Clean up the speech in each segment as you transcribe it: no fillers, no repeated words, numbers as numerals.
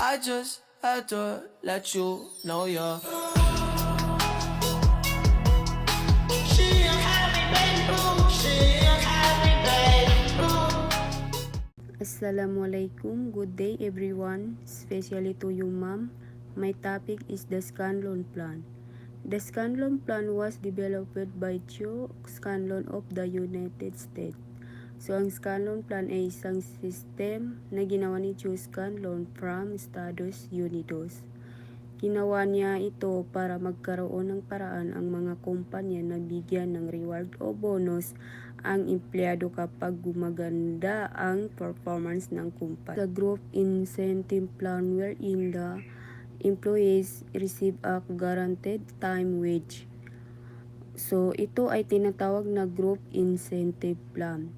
I just had to let you know you're. She a happy baby, she a happy baby. Assalamualaikum. Good day everyone, especially to you ma'am. My topic is the Scanlon Plan. The Scanlon Plan was developed by Joe Scanlon of the United States. So ang Scanlon Plan ay isang system na ginawa ni Joe Scanlon from Estados Unidos. Ginawa niya ito para magkaroon ng paraan ang mga kumpanya na bigyan ng reward o bonus ang empleyado kapag gumaganda ang performance ng kumpanya. The group incentive plan wherein the employees receive a guaranteed time wage. So ito ay tinatawag na group incentive plan.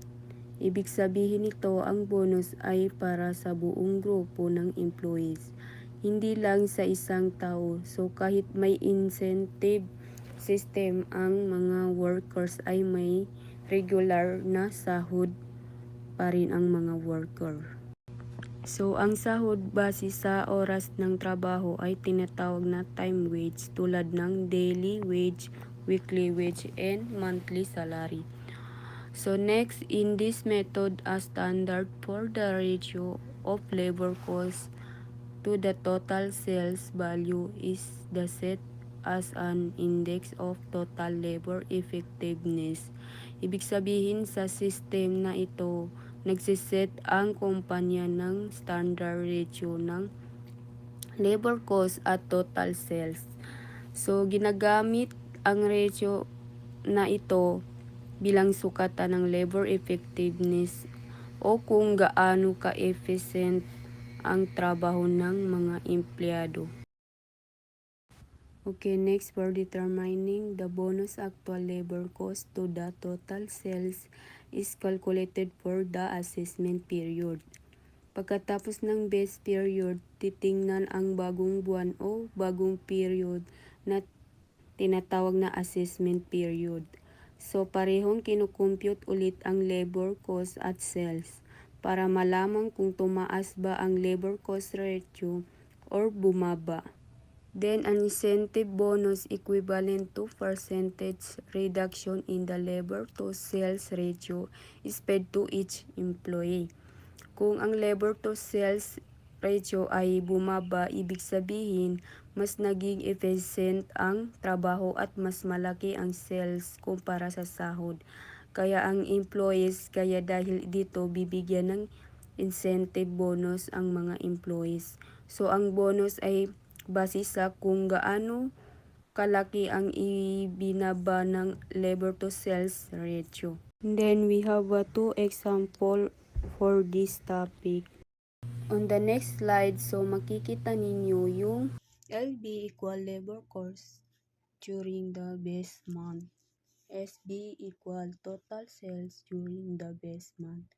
Ibig sabihin nito ang bonus ay para sa buong grupo ng employees, hindi lang sa isang tao. So kahit may incentive system, ang mga workers ay may regular na sahod pa rin ang mga worker. So ang sahod base sa oras ng trabaho ay tinatawag na time wage tulad ng daily wage, weekly wage, and monthly salary. So next, in this method, a standard for the ratio of labor cost to the total sales value is the set as an index of total labor effectiveness. Ibig sabihin sa system na ito, nagsiset ang kumpanya ng standard ratio ng labor cost at total sales. So ginagamit ang ratio na ito bilang sukatan ng labor effectiveness o kung gaano ka-efficient ang trabaho ng mga empleyado. Okay, next, for determining the bonus actual labor cost to the total sales is calculated for the assessment period. Pagkatapos ng base period, titingnan ang bagong buwan o bagong period na tinatawag na assessment period. So parehong kinukompute ulit ang labor cost at sales para malaman kung tumaas ba ang labor cost ratio or bumaba. Then an incentive bonus equivalent to percentage reduction in the labor to sales ratio is paid to each employee. Kung ang labor to sales ratio ay bumaba, ibig sabihin mas naging efficient ang trabaho at mas malaki ang sales kumpara sa sahod. Kaya ang employees, kaya dahil dito bibigyan ng incentive bonus ang mga employees. So ang bonus ay base sa kung gaano kalaki ang ibinaba ng labor to sales ratio. And then we have two example for this topic. On the next slide, so makikita ninyo yung LB equal labor cost during the best month. SB equal total sales during the best month.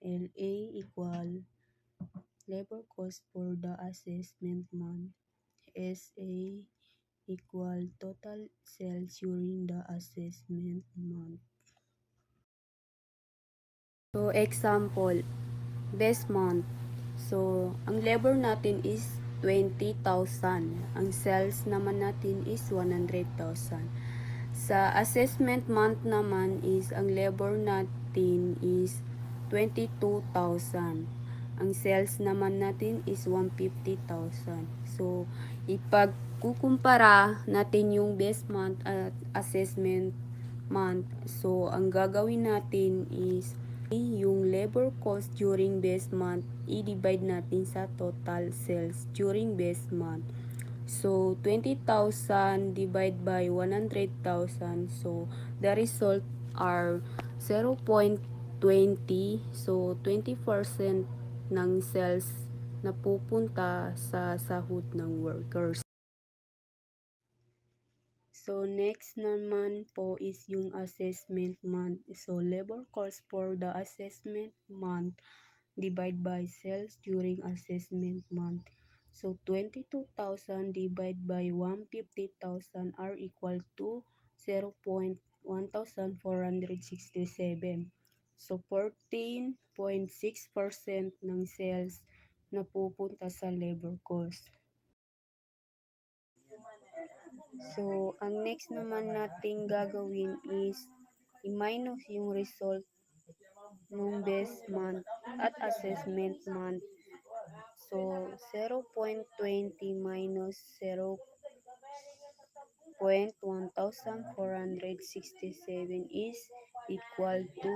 LA equal labor cost for the assessment month. SA equal total sales during the assessment month. So example, best month. So ang labor natin is 20,000. Ang sales naman natin is 100,000. Sa assessment month naman is ang labor natin is 22,000. Ang sales naman natin is 150,000. So, ipagkukumpara natin yung best month at assessment month. So, ang gagawin natin is yung labor cost during best month, i-divide natin sa total sales during best month. So, 20,000 divided by 100,000. So, the result are 0.20. So, 20% ng sales na pupunta sa sahod ng workers. So, next naman po is yung assessment month. So, labor cost for the assessment month divide by sales during assessment month. So, 22,000 divided by 150,000 are equal to 0.1467. So, 14.6% ng sales napupunta sa labor cost. So, ang next naman nating gagawin is i-minus yung result ng best month at assessment month. So, 0.20 minus 0.1467 is equal to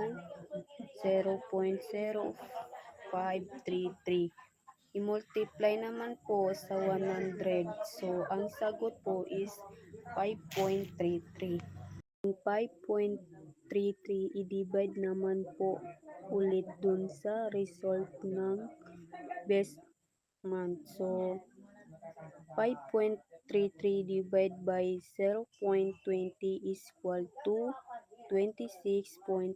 0.0533. I-multiply naman po sa 100. So, ang sagot po is 5.33. Ang 5.33 i-divide naman po ulit dun sa result ng best month. So, 5.33 divided by 0.20 is equal to 26.65%.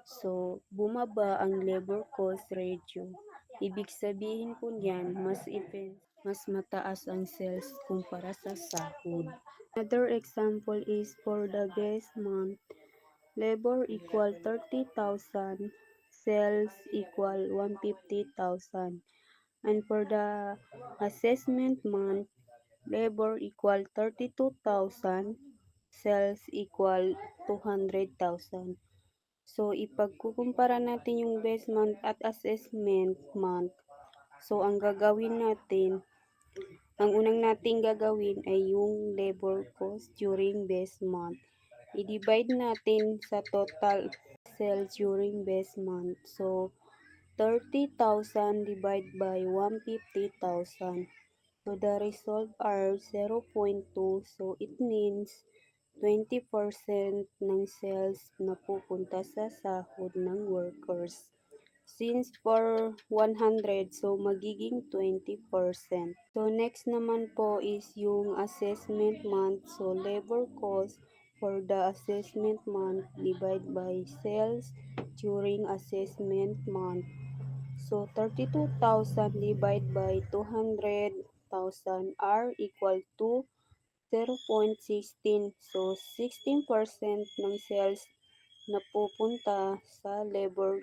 So, bumaba ang labor cost ratio. Ibig sabihin po niyan, mas mataas ang sales kumpara sa sahod. Another example is for the best month, labor equal 30,000, sales equal 150,000. And for the assessment month, labor equal 32,000, sales equal 200,000. So, ipagkukumpara natin yung best month at assessment month. So, ang unang nating gagawin ay yung labor cost during best month. I-divide natin sa total sales during best month. So, 30,000 divided by 150,000. So, the result are 0.2. So, it means 20% ng sales na pupunta sa sahod ng workers. Since for 100, so magiging 20%. So, next naman po is yung assessment month. So, labor cost for the assessment month divided by sales during assessment month. So, 32,000 divided by 200,000 are equal to 0.16. So, 16% ng sales na pupunta sa labor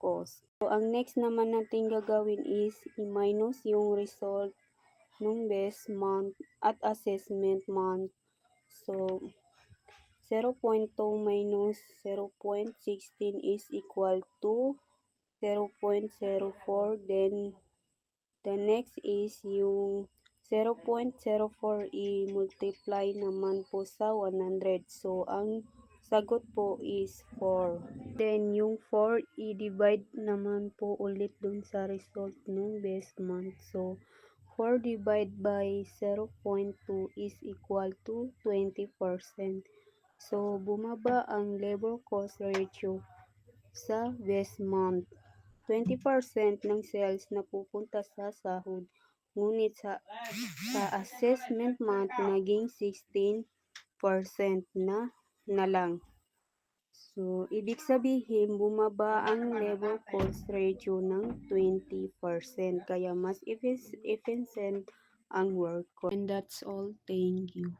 cost. So, ang next naman natin gagawin is i-minus yung result ng best month at assessment month. So, 0.2 minus 0.16 is equal to 0.04. Then, the next is yung 0.04 i-multiply naman po sa 100. So, ang sagot po is 4. Then, yung 4 i-divide naman po ulit dun sa result ng best month. So, 4 divided by 0.2 is equal to 20%. So, bumaba ang labor cost ratio sa best month. 20% ng sales na pupunta sa sahod. Ngunit sa assessment month, naging 16% na lang. So, ibig sabihin, bumaba ang labor cost ratio ng 20%. Kaya mas efficient ang work. And that's all. Thank you.